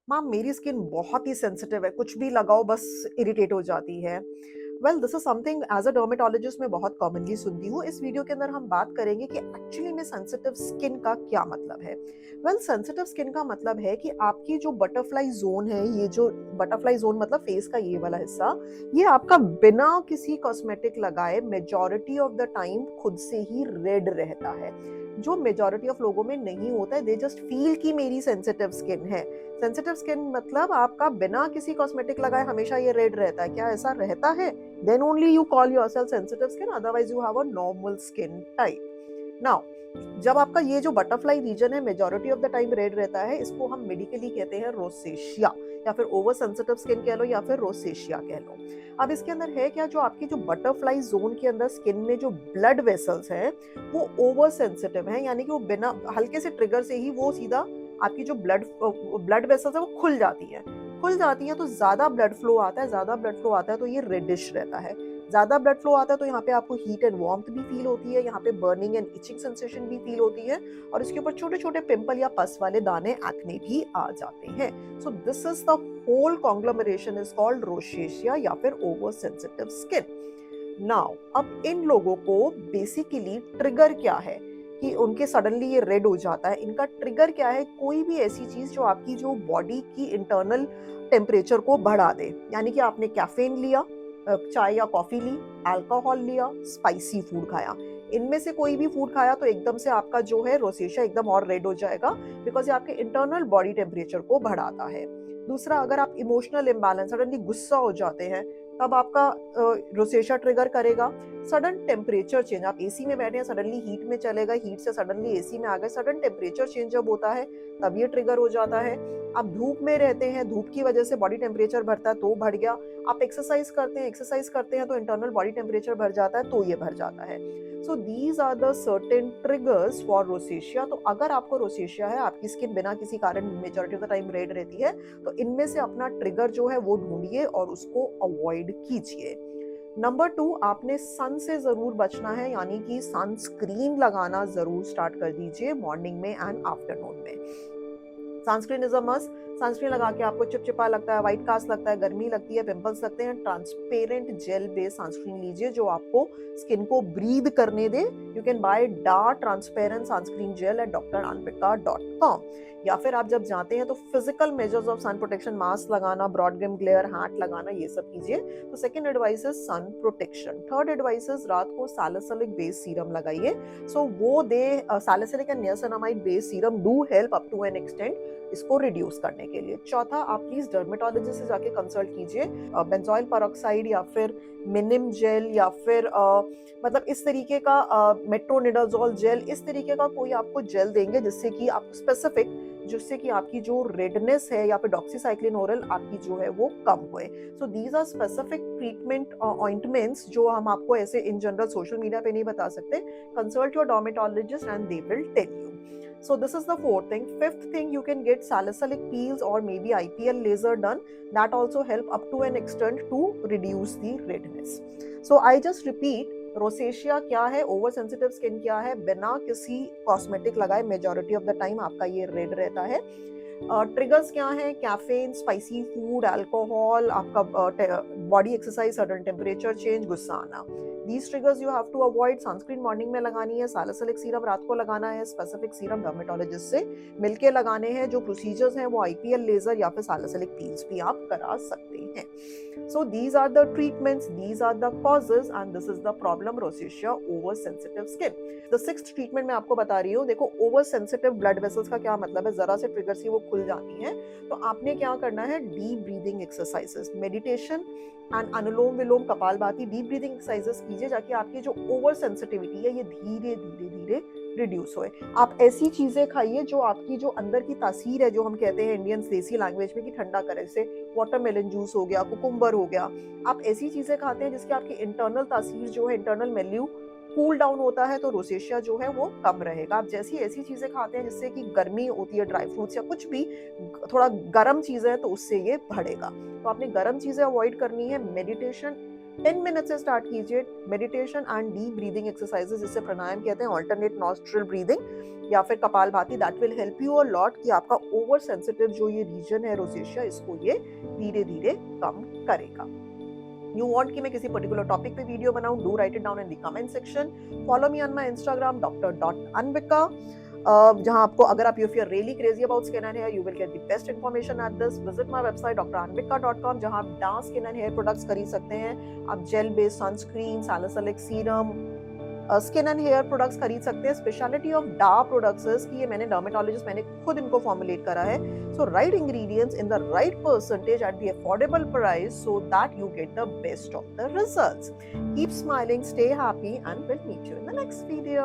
Ma'am मेरी skin बहुत ही sensitive है, कुछ भी लगाओ बस इरिटेट हो जाती है। Well this is something as a dermatologist मैं बहुत कॉमनली सुनती हूँ। इस वीडियो के अंदर हम बात करेंगे कि एक्चुअली में सेंसिटिव स्किन का क्या मतलब है। वेल सेंसिटिव स्किन का मतलब है कि आपकी जो बटरफ्लाई जोन है, ये जो बटरफ्लाई जोन मतलब फेस का ये वाला हिस्सा, ये आपका बिना किसी कॉस्मेटिक लगाए मेजॉरिटी ऑफ द टाइम खुद से ही रेड रहता है, जो मेजॉरिटी ऑफ लोगों में नहीं होता है। दे जस्ट फील कि मेरी सेंसिटिव स्किन है। सेंसिटिव स्किन मतलब आपका बिना किसी कॉस्मेटिक लगाए हमेशा ये रेड रहता है। क्या ऐसा रहता है? Then only you call yourself sensitive skin, otherwise you have a normal skin type. Now जब आपका ये जो बटरफ्लाई रीजन है majority of the time red रहता है, इसको हम मेडिकली कहते हैं रोसेशिया, या फिर ओवर सेंसिटिव स्किन कह लो, या फिर रोसेशिया कह लो। अब इसके अंदर है क्या, जो आपकी जो बटरफ्लाई जोन के अंदर स्किन में जो ब्लड वेसल्स हैं वो ओवर सेंसिटिव हैं, यानी कि वो बिना हल्के से ट्रिगर से ही वो सीधा आपकी जो ब्लड वेसल्स है वो खुल जाती है तो ज्यादा ब्लड फ्लो आता है, ज्यादा ब्लड फ्लो आता है तो ये रेडिश रहता है। ज्यादा ब्लड फ्लो आता है तो यहाँ पे आपको हीट एंड वार्मथ भी फील होती है, यहाँ पे बर्निंग एंड इचिंग सेंसेशन भी फील होती है, और इसके ऊपर छोटे छोटे पिंपल या पस वाले दाने एक्ने भी आ जाते हैं। So this is the whole conglomeration is called rosacea या फिर ओवर सेंसिटिव स्किन। नाउ अब इन लोगों को बेसिकली ट्रिगर क्या है कि उनके सडनली ये रेड हो जाता है, इनका ट्रिगर क्या है? कोई भी ऐसी चीज जो आपकी जो बॉडी की इंटरनल टेम्परेचर को बढ़ा दे, यानी कि आपने कैफीन लिया, चाय या कॉफी ली, अल्कोहल लिया, स्पाइसी फूड खाया, इनमें से कोई भी फूड खाया तो एकदम से आपका जो है रोसेशिया एकदम और रेड हो जाएगा, बिकॉज ये आपके इंटरनल बॉडी टेम्परेचर को बढ़ाता है। दूसरा, अगर आप इमोशनल इम्बैलेंस, सडनली गुस्सा हो जाते हैं, तब आपका रोसेशिया ट्रिगर करेगा। सडन टेम्परेचर चेंज, आप एसी में बैठे हैं सडनली हीट में चले गए, हीट से सडनली एसी में आ गए, सडन टेम्परेचर चेंज जब होता है तब ये ट्रिगर हो जाता है। आप धूप में रहते हैं, धूप की वजह से बॉडी टेम्परेचर बढ़ता है तो बढ़ गया। आप एक्सरसाइज करते हैं तो इंटरनल बॉडी टेम्परेचर बढ़ जाता है तो ये बढ़ जाता है। So these are the certain triggers for rosacea. तो अगर आपको रोसेशिया है, आपकी स्किन बिना किसी कारण majority of the time red रहती है, तो इनमें से अपना ट्रिगर जो है वो ढूंढिए और उसको अवॉइड कीजिए। नंबर 2, आपने सन से जरूर बचना है, यानी कि सनस्क्रीन लगाना जरूर स्टार्ट कर दीजिए मॉर्निंग में एंड आफ्टरनून में। Sunscreen is a must. Sunscreen लगा के आपको चिपचिपा लगता है, व्हाइट कास्ट लगता है, गर्मी लगती है, पिंपल्स लगते हैं, ट्रांसपेरेंट जेल बेस्ड सनस्क्रीन लीजिए जो आपको स्किन को ब्रीद करने दे। You can buy dark transparent sunscreen gel at dranvika.com। या फिर आप जब जाते हैं तो physical measures of sun protection, mask लगाना, ब्रॉड ब्रिम ग्लेयर हैट लगाना, ये सब कीजिए। तो second advice is sun protection. Third advice is रात को सैलिसिलिक बेस्ड सीरम लगाइए। सो वो they salicylic and niacinamide based serum do help up to an extent इसको रिड्यूस करने के लिए। चौथा, आप प्लीज डर्मेटोलॉजिस्ट से जाके कंसल्ट कीजिए। बेंजोइल पेरोक्साइड या फिर मिनिम जेल या फिर मतलब इस तरीके का मेट्रोनिडाजोल जेल, इस तरीके का कोई आपको जेल देंगे जिससे कि आप स्पेसिफिक, जिससे कि आपकी जो रेडनेस है, या फिर डॉक्सीसाइक्लिन ओरल आपकी जो है वो कम होए। So these are specific treatment ointments जो हम आपको ऐसे इन जनरल सोशल मीडिया पे नहीं बता सकते। Consult your dermatologist and they will tell you. So this is the fourth thing. Fifth thing, you can get salicylic peels or maybe IPL laser done. That also help up to an extent to reduce the redness. So I just repeat, rosacea क्या है, over sensitive skin क्या है, बिना किसी cosmetic लगाए majority of the time आपका ये red रहता है। ट्रिगर्स क्या है? कैफीन, स्पाइसी फूड, अल्कोहल, आपका body exercise, sudden temperature change, गुस्सा आना। These triggers you have to avoid. Sunscreen morning में लगानी है, सैलिसिलिक सीरम रात को लगाना है, स्पेसिफिक सीरम डर्मेटोलॉजिस्ट से मिलके लगाने हैं। जो प्रोसीजर्स हैं वो आईपीएल लेजर या फिर सैलिसिलिक पील्स भी आप करा सकते हैं। So these are the treatments, these are the causes and this is the problem rosacea over sensitive skin. The sixth treatment मैं आपको बता रही हूँ। देखो, ओवर सेंसिटिव ब्लड वेसल्स का क्या मतलब है? जरा से ट्रिगर से वो खुल जाती हैं, तो आपने क्या करना है? Deep breathing exercises, meditation and anulom vilom kapalbhati, deep breathing exercises कीजिए, ताकि आपकी जो ओवर सेंसिटिविटी है ये धीरे धीरे धीरे रिड्यूस होए। आप ऐसी चीजें खाइए जो आपकी जो अंदर की तासीर है, जो हम कहते हैं इंडियन देसी लैंग्वेज में कि ठंडा करे, जैसे वाटरमेलन जूस हो गया, कुकुम्बर हो गया। आप ऐसी चीजें खाते हैं जिसके आपकी इंटरनल तासीर जो है, इंटरनल मेल्यू कूल डाउन होता है, तो रोसेशिया जो है वो कम रहेगा। आप जैसी ऐसी चीजें खाते हैं जिससे कि गर्मी होती है, ड्राई फ्रूट्स या कुछ भी थोड़ा गर्म चीजें हैं, तो उससे ये बढ़ेगा। तो आपने गर्म चीजें अवॉइड करनी है। मेडिटेशन, 10 मिनट से स्टार्ट कीजिए। Meditation and deep breathing exercises, जिसे प्राणायाम कहते हैं, ऑल्टरनेट नॉस्ट्रल ब्रीदिंग या फिर kapalbhati, that will help you a lot कि आपका ओवर सेंसिटिव जो ये रीजन है रोसेशिया, इसको ये धीरे धीरे कम करेगा। You want कि मैं किसी पर्टिकुलर टॉपिक पे वीडियो बनाऊं, do right it down in the comment section. Follow me on my Instagram dr.anvika, जहां आपको, अगर आप, if you're really crazy about skin and hair, you will get the best information at this. Visit my website dranvika.com, जहां आप डांस skin and hair products खरीद सकते हैं। आप gel based sunscreen, salicylic serum, skin and hair products खरीद सकते हैं। स्पेशलिटी ऑफ डा प्रोडक्ट्स की ये मैंने डर्मेटोलॉजिस्ट, मैंने खुद इनको फॉर्मुलेट करा है। So right ingredients in the right percentage at the affordable price so that you get the best of the results. Keep smiling, stay happy and will meet you in the next video.